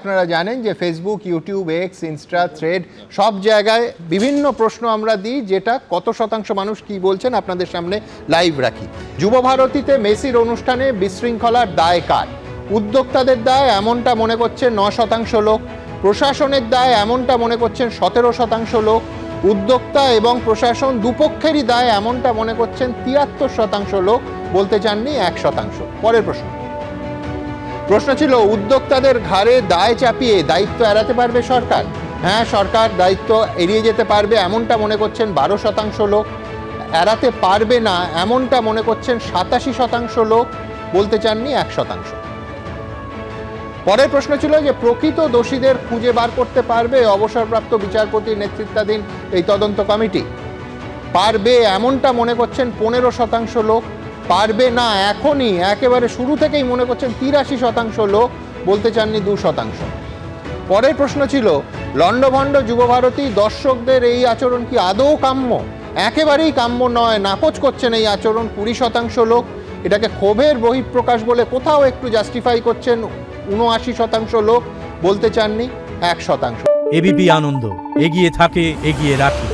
আপনারা জানেন যে Facebook, YouTube, x, Insta, thread সব জায়গায় বিভিন্ন প্রশ্ন আমরা দিই, যেটা কত শতাংশ মানুষ কি বলছেন আপনাদের সামনে লাইভ রাখি। যুব ভারতীতে মেসির অনুষ্ঠানে বিশৃঙ্খলার দায় কার? উদ্যোক্তাদের দায় এমনটা মনে করছেন 9% লোক, প্রশাসনের দায় এমনটা মনে করছেন 17% লোক, উদ্যোক্তা এবং প্রশাসন দুপক্ষেরই দায় এমনটা মনে করছেন 73% লোক, বলতে চাননি 1%। পরের প্রশ্ন ছিল, উদ্যোক্তাদের ঘাড়ে দায় চাপিয়ে দায়িত্ব এড়াতে পারবে সরকার? হ্যাঁ, সরকার দায়িত্ব এড়িয়ে যেতে পারবে এমনটা মনে করছেন 12% লোক, এড়াতে পারবে না এমনটা মনে করছেন 87% লোক, বলতে চাননি 1%। পরের প্রশ্ন ছিল যে প্রকৃত দোষীদের খুঁজে বার করতে পারবে অবসরপ্রাপ্ত বিচারপতির নেতৃত্বাধীন এই তদন্ত কমিটি? পারবে এমনটা মনে করছেন 15% লোক, পারবে না এখনই একেবারে শুরু থেকেই মনে করছেন 83% লোক, বলতে চাননি 2%। পরের প্রশ্ন ছিল, লণ্ডভণ্ড যুবভারতী দর্শকদের এই আচরণ কি আদৌ কাম্য? একেবারেই কাম্য নয়, নাকচ করছেন এই আচরণ 20% লোক, এটাকে ক্ষোভের বহিঃপ্রকাশ বলে কোথাও একটু জাস্টিফাই করছেন 79% লোক, বলতে চাননি 1%। এবিপি আনন্দ, এগিয়ে থাকে, এগিয়ে রাখে।